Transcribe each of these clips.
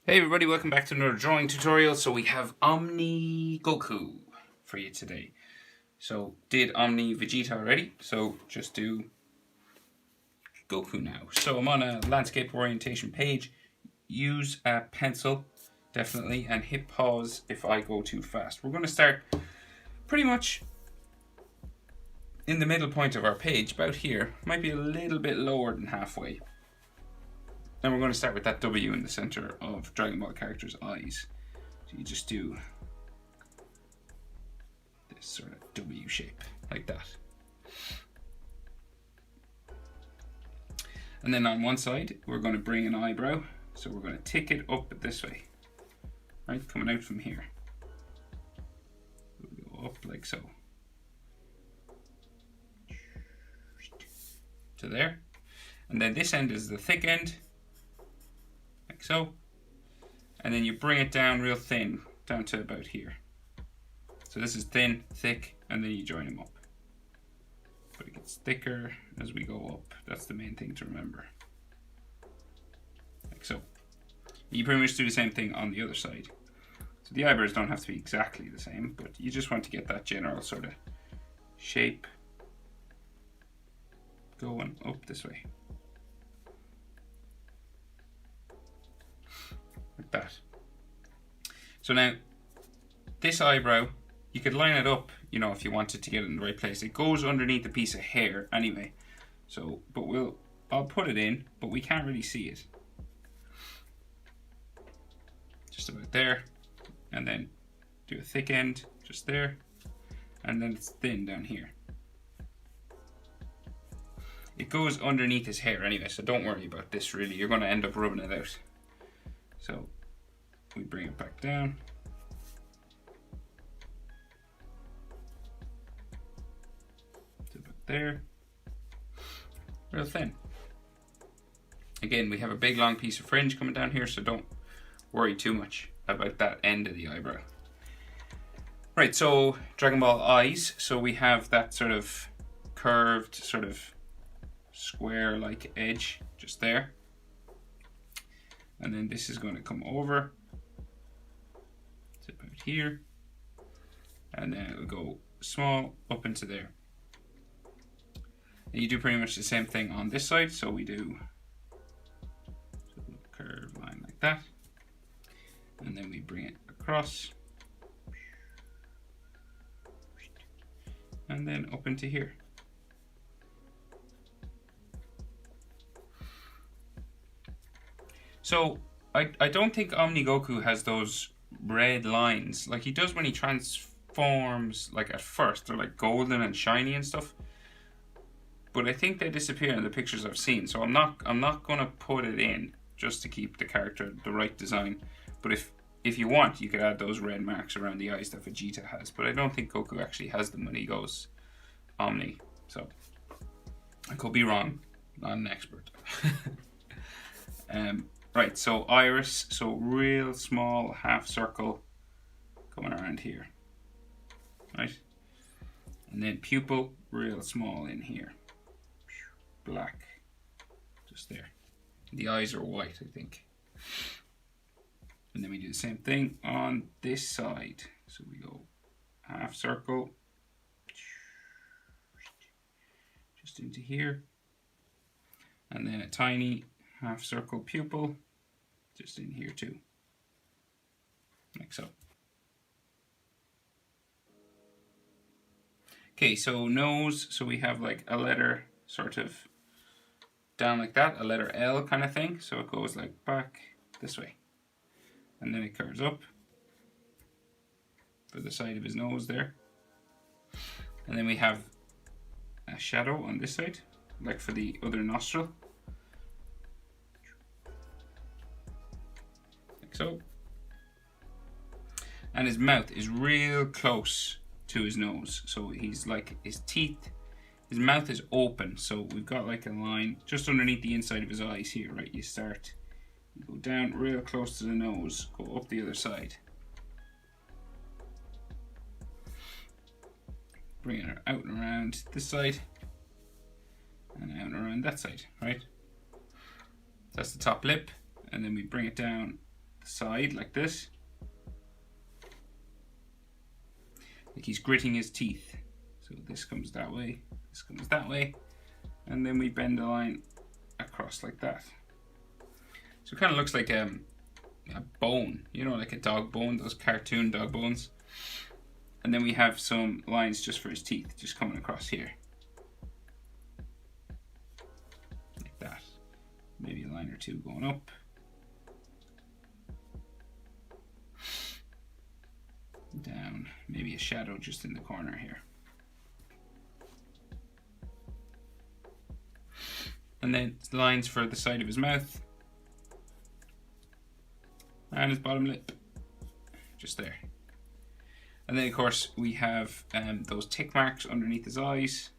Hey everybody, welcome back to another drawing tutorial. So we have Omni Goku for you today. So did Omni Vegeta already, so just do Goku now. So I'm on a landscape orientation page. Use a pencil, definitely, and hit pause if I go too fast. We're going to start pretty much in the middle point of our page, about here. Might be a little bit lower than halfway. And we're going to start with that W in the center of Dragon Ball character's eyes. So you just do this sort of W shape, like that. And then on one side, we're going to bring an eyebrow. So we're going to tick it up this way, right? Coming out from here. We'll go up like so. To there. And then this end is the thick end. Like so, and then you bring it down real thin, down to about here. So this is thin, thick, and then you join them up. But it gets thicker as we go up. That's the main thing to remember. Like so. You pretty much do the same thing on the other side. So the eyebrows don't have to be exactly the same, but you just want to get that general sort of shape going up this way. Like that. So now, this eyebrow, you could line it up, you know, if you wanted to get it in the right place. It goes underneath a piece of hair anyway. So, but I'll put it in, but we can't really see it. Just about there. And then do a thick end, just there. And then it's thin down here. It goes underneath his hair anyway, so don't worry about this really. You're going to end up rubbing it out. So we bring it back down. To about there. Real thin. Again, we have a big long piece of fringe coming down here, so don't worry too much about that end of the eyebrow. Right, so Dragon Ball eyes. So we have that sort of curved, sort of square-like edge just there. And then this is going to come over to about here. And then it will go small up into there. And you do pretty much the same thing on this side. So we do a curved line like that. And then we bring it across. And then up into here. So, I don't think Omni Goku has those red lines. Like he does when he transforms, like at first. They're like golden and shiny and stuff. But I think they disappear in the pictures I've seen. So I'm not going to put it in just to keep the character the right design. But if you want, you could add those red marks around the eyes that Vegeta has. But I don't think Goku actually has them when he goes Omni. So, I could be wrong. Not an expert. Right, so iris, so real small half circle coming around here, right? And then pupil, real small in here, black, just there. The eyes are white, I think. And then we do the same thing on this side. So we go half circle, just into here, and then a tiny half circle pupil just in here too, like so. Okay, so nose, so we have like a letter sort of down like that, a letter L kind of thing, so it goes like back this way, and then it curves up for the side of his nose there. And then we have a shadow on this side, like for the other nostril. So, and his mouth is real close to his nose, so he's like, his teeth, his mouth is open, so we've got like a line just underneath the inside of his eyes here, right? You go down real close to the nose, go up the other side, bring it out and around this side, and out and around that side, right? That's the top lip, and then we bring it down the side like this. Like he's gritting his teeth. So this comes that way, this comes that way, and then we bend the line across like that. So it kind of looks like a bone, you know, like a dog bone, those cartoon dog bones. And then we have some lines just for his teeth, just coming across here. Like that. Maybe a line or two going up. Down, maybe a shadow just in the corner here. And then lines for the side of his mouth. And his bottom lip. Just there. And then of course we have those tick marks underneath his eyes.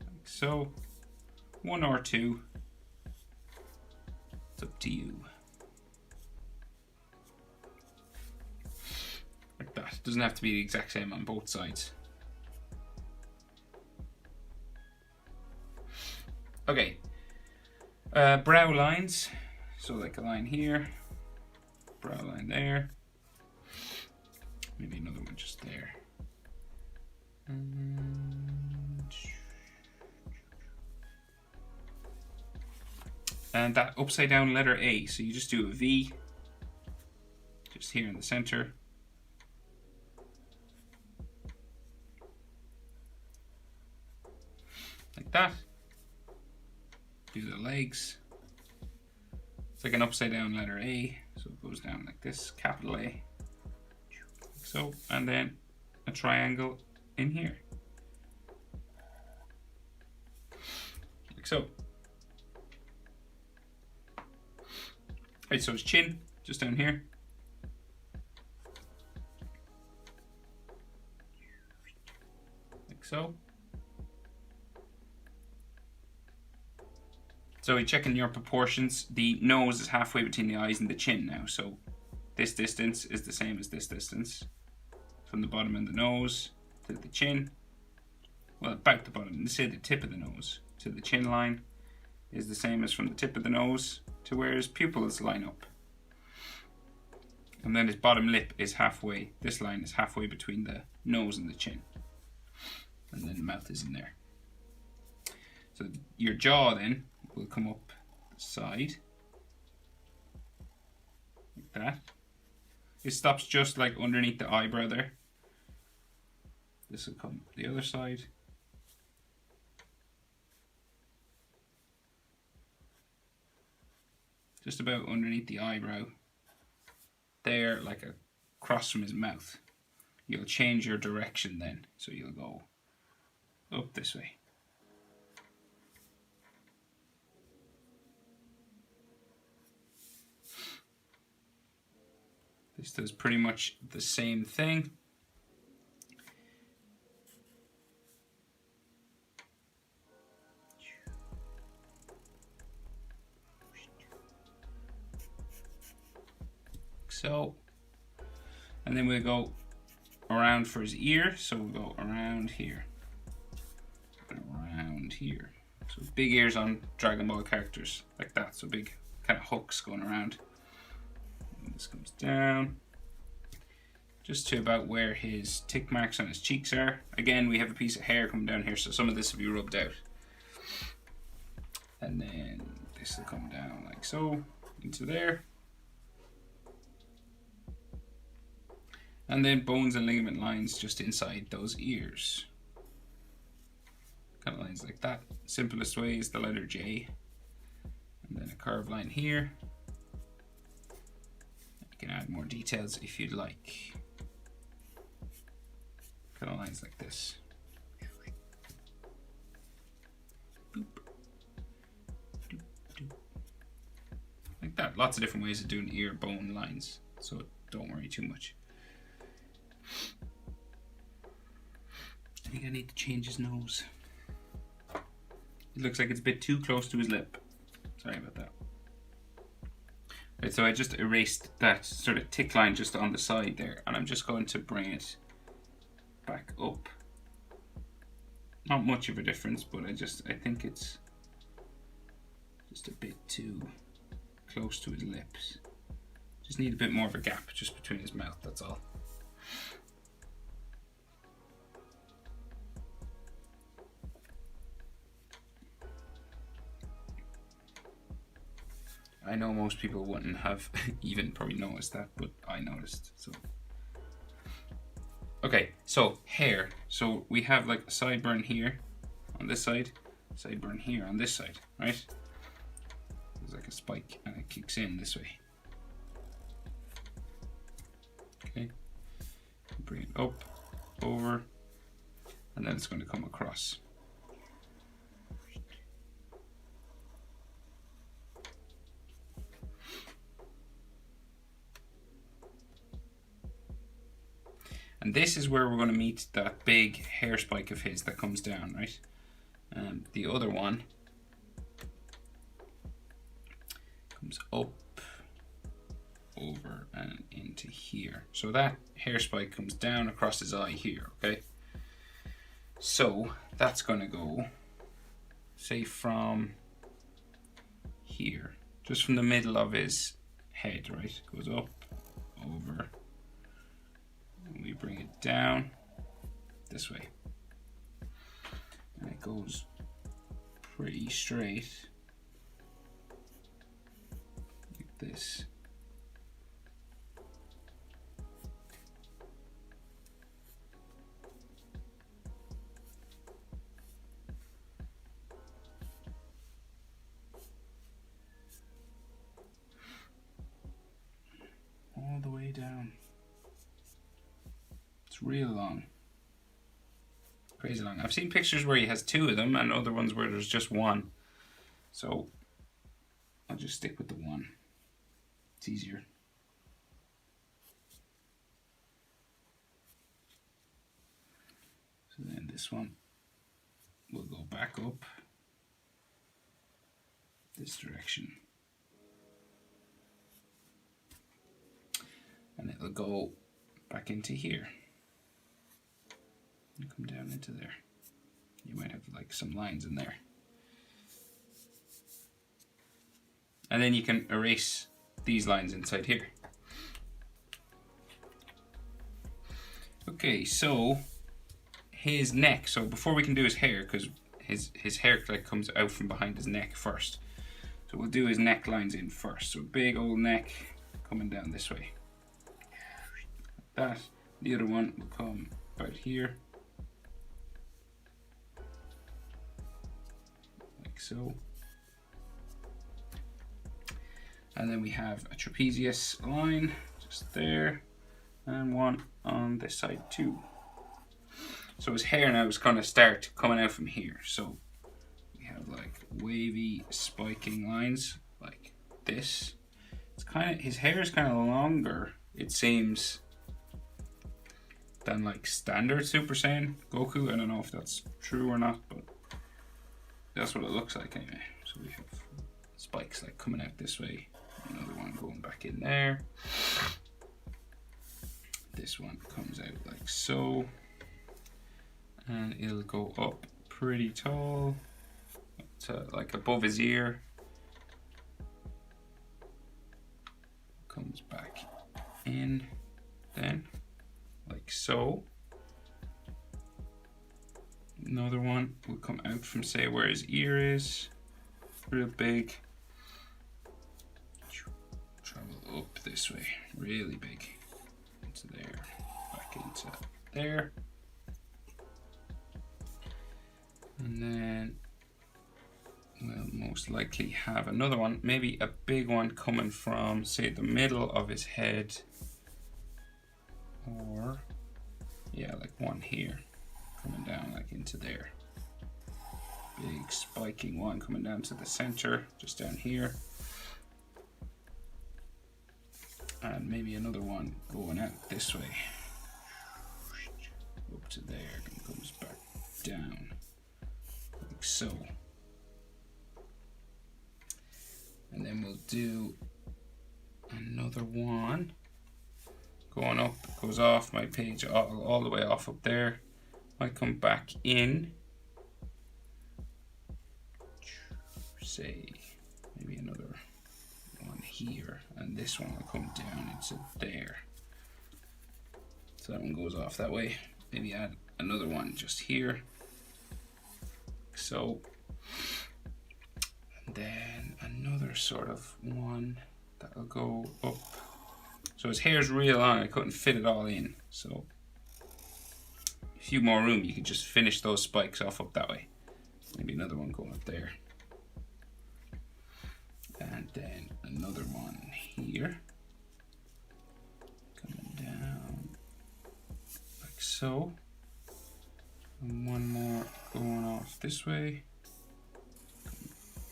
Like so. One or two. It's up to you. Like that. It doesn't have to be the exact same on both sides. Okay. Brow lines. So like a line here. Brow line there. Maybe another one just there. And that upside down letter A. So you just do a V. Just here in the center. Like that. Do the legs. It's like an upside down letter A. So it goes down like this, capital A. Like so, and then a triangle in here. Like so. Right, so his chin, just down here. Like so. So we're checking your proportions. The nose is halfway between the eyes and the chin now. So this distance is the same as this distance. From the bottom of the nose to the chin. Well, about the bottom, say the tip of the nose to the chin line is the same as from the tip of the nose to where his pupils line up. And then his bottom lip is halfway, this line is halfway between the nose and the chin. And then the mouth is in there. So your jaw then will come up the side. Like that. It stops just like underneath the eyebrow there. This will come the other side. Just about underneath the eyebrow. There, like across from his mouth. You'll change your direction then. So you'll go up this way. This does pretty much the same thing. So, and then we'll go around for his ear. So we'll go around here. Around here. So big ears on Dragon Ball characters, like that. So big kind of hooks going around. And this comes down. Just to about where his tick marks on his cheeks are. Again, we have a piece of hair coming down here, so some of this will be rubbed out. And then this will come down like so, into there. And then bones and ligament lines just inside those ears. Kind of lines like that. Simplest way is the letter J. And then a curved line here. You can add more details if you'd like. Kind of lines like this. Boop. Doop, doop. Like that. Lots of different ways of doing ear bone lines. So don't worry too much. I think I need to change his nose. It looks like it's a bit too close to his lip. Sorry about that. Right, so I just erased that sort of tick line just on the side there, and I'm just going to bring it back up. Not much of a difference, but I think it's just a bit too close to his lips. Just need a bit more of a gap just between his mouth, that's all. I know most people wouldn't have even probably noticed that, but I noticed, so. Okay, so hair. So we have like a sideburn here on this side, sideburn here on this side, right? There's like a spike and it kicks in this way. Okay, bring it up, over, and then it's going to come across. And this is where we're going to meet that big hair spike of his that comes down, right? The other one comes up, over, and into here. So that hair spike comes down across his eye here, okay? So that's going to go, say, from here, just from the middle of his head, right? Goes up, over. We bring it down this way, and it goes pretty straight like this. All the way down. Real long, crazy long. I've seen pictures where he has two of them and other ones where there's just one, so I'll just stick with the one. It's easier. So then this one will go back up this direction, and it'll go back into here. Come down into there. You might have like some lines in there. And then you can erase these lines inside here. Okay, so his neck. So before we can do his hair, because his hair like comes out from behind his neck first. So we'll do his neck lines in first. So big old neck coming down this way. Like that. The other one will come about here. So, and then we have a trapezius line just there, and one on this side too. So his hair now is going to start coming out from here. So we have like wavy spiking lines like this. It's kind of, his hair is kind of longer, it seems, than like standard Super Saiyan Goku. I don't know if that's true or not, but that's what it looks like anyway. So we have spikes like coming out this way, another one going back in there. This one comes out like so, and it'll go up pretty tall, up to like above his ear. Comes back in then, like so. Another one will come out from, say, where his ear is, real big. Travel up this way, really big, into there, back into there. And then we'll most likely have another one, maybe a big one coming from, say, the middle of his head, or, yeah, like one here. Coming down like into there. Big spiking one coming down to the center, just down here. And maybe another one going out this way. Up to there and comes back down. Like so. And then we'll do another one. Going up, goes off my page all the way off up there. Might come back in, say maybe another one here, and this one will come down into there. So that one goes off that way. Maybe add another one just here, so. And then another sort of one that'll go up. So his hair's real long, I couldn't fit it all in. So a few more room, you could just finish those spikes off up that way. Maybe another one going up there. And then another one here. Coming down like so. And one more going off this way.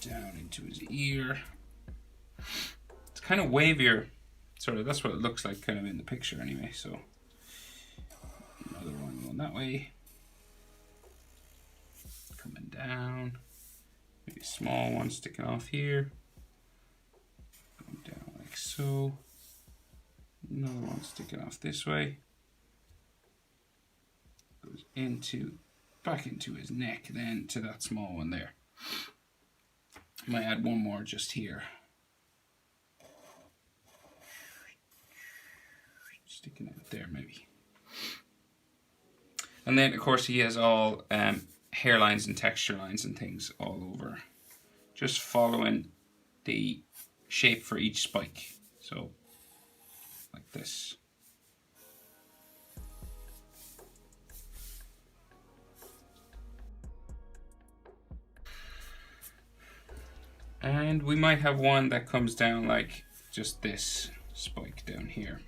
Down into his ear. It's kind of wavier, sort of. That's what it looks like, kind of in the picture, anyway. So another one going that way, coming down. Maybe a small one sticking off here, going down like so. Another one sticking off this way. Goes into back into his neck, then to that small one there. Might add one more just here. Sticking out there maybe. And then of course he has all hairlines and texture lines and things all over. Just following the shape for each spike. So like this. And we might have one that comes down like just this spike down here.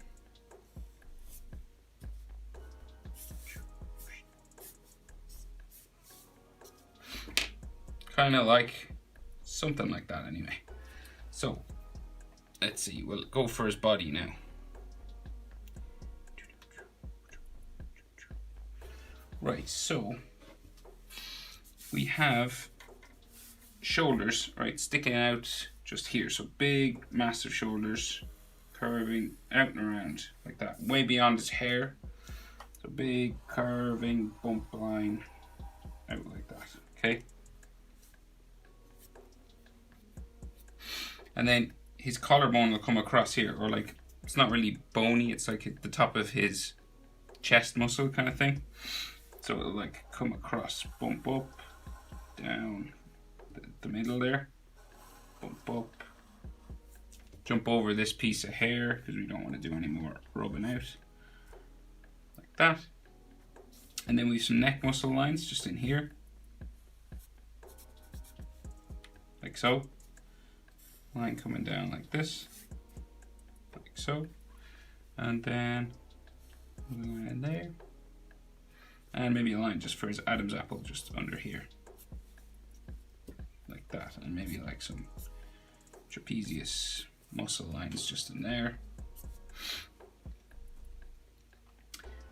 Kind of like something like that anyway. So let's see, we'll go for his body now. Right, so we have shoulders, right, sticking out just here. So big, massive shoulders, curving out and around like that, way beyond his hair. So big, curving bump line out like that, okay? And then his collarbone will come across here, or like, it's not really bony, it's like at the top of his chest muscle kind of thing. So it'll like come across, bump up, down, the middle there, bump up, jump over this piece of hair because we don't want to do any more rubbing out, like that. And then we have some neck muscle lines just in here, like so. Line coming down like this, like so, and then a line in there, and maybe a line just for his Adam's apple just under here. Like that, and maybe like some trapezius muscle lines just in there.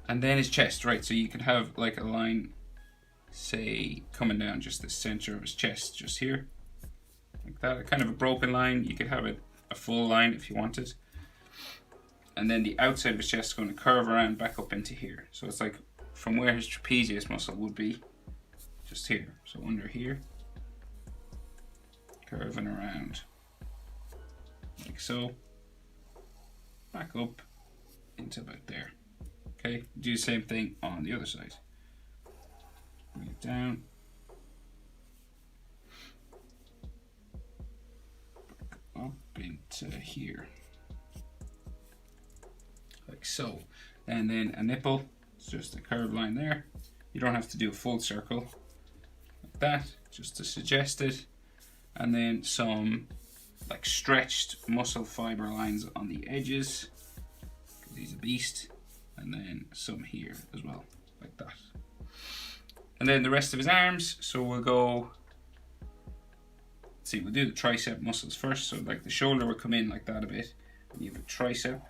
And then his chest, right? So you could have like a line, say, coming down just the center of his chest, just here. Like that, kind of a broken line. You could have it a full line if you wanted. And then the outside of his chest is going to curve around back up into here. So it's like from where his trapezius muscle would be, just here. So under here. Curving around like so, back up into about there. Okay, do the same thing on the other side. Bring it down, back up into here, like so. And then a nipple, it's just a curved line there. You don't have to do a full circle like that, just to suggest it. And then some like stretched muscle fiber lines on the edges, because he's a beast. And then some here as well, like that. And then the rest of his arms, so we'll go, let's see, we'll do the tricep muscles first. So like the shoulder will come in like that a bit, and you have a tricep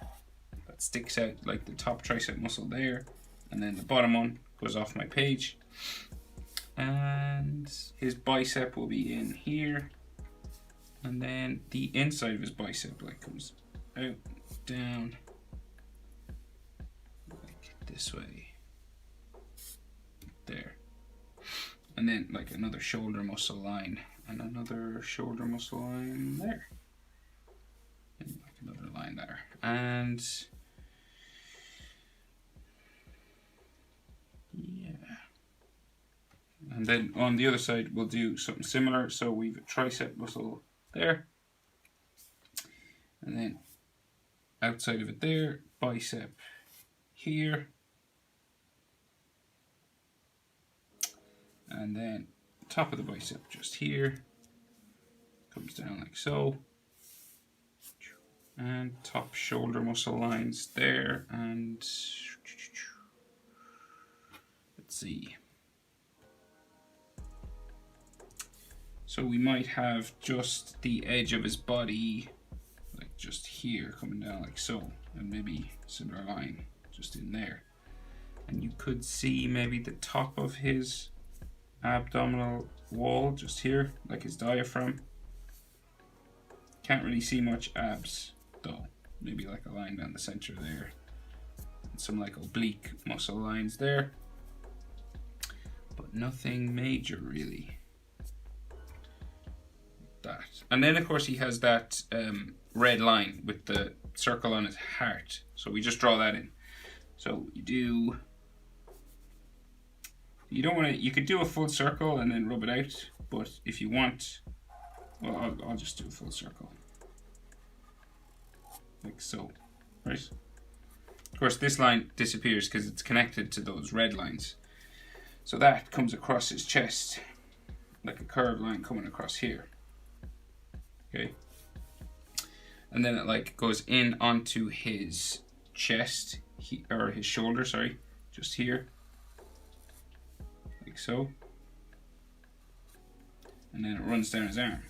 that sticks out like the top tricep muscle there, and then the bottom one goes off my page. And his bicep will be in here, and then the inside of his bicep like comes out, down, like this way, there. And then like another shoulder muscle line, and another shoulder muscle line there. And and yeah. And then on the other side, we'll do something similar. So we've a tricep muscle there. And then outside of it there, bicep here. And then top of the bicep just here. Comes down like so. And top shoulder muscle lines there. And let's see. So we might have just the edge of his body, like just here, coming down like so, and maybe a similar line just in there. And you could see maybe the top of his abdominal wall just here, like his diaphragm. Can't really see much abs though. Maybe like a line down the center there, and some like oblique muscle lines there, but nothing major really. That. And then of course he has that red line with the circle on his heart, so we just draw that in. So you don't want to, you could do a full circle and then rub it out, but if you want, well, I'll just do a full circle like so, right? Of course this line disappears because it's connected to those red lines, so that comes across his chest like a curved line coming across here. Okay, and then it like goes in onto his chest, or his shoulder, sorry, just here, like so, and then it runs down his arm,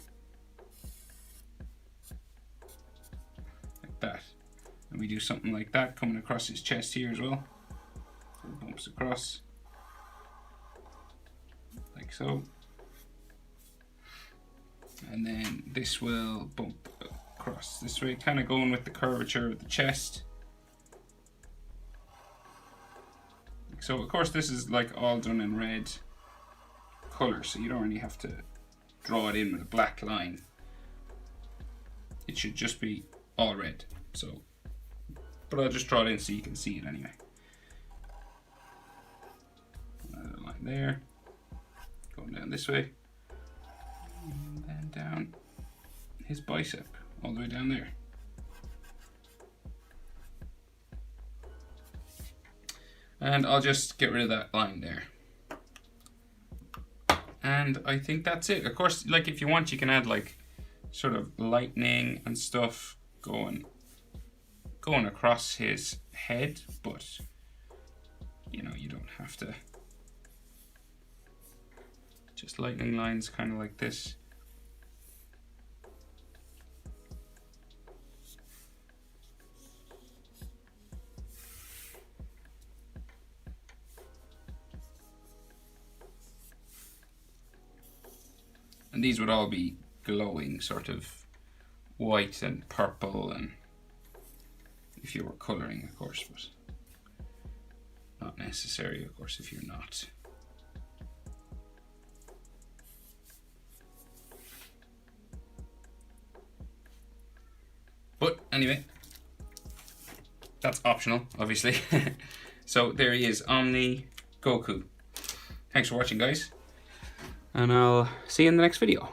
like that, and we do something like that coming across his chest here as well, so it bumps across, like so. And then this will bump across this way, kind of going with the curvature of the chest. So of course this is like all done in red color, so you don't really have to draw it in with a black line. It should just be all red. So, but I'll just draw it in so you can see it anyway. Another line there, going down this way. And then down his bicep, all the way down there. And I'll just get rid of that line there. And I think that's it. Of course, like if you want, you can add like sort of lightning and stuff going across his head, but you know, you don't have to. Just lightning lines kind of like this. And these would all be glowing, sort of white and purple, and if you were coloring, of course, but not necessary, of course, if you're not. But anyway, that's optional, obviously. So there he is, Omni Goku. Thanks for watching, guys. And I'll see you in the next video.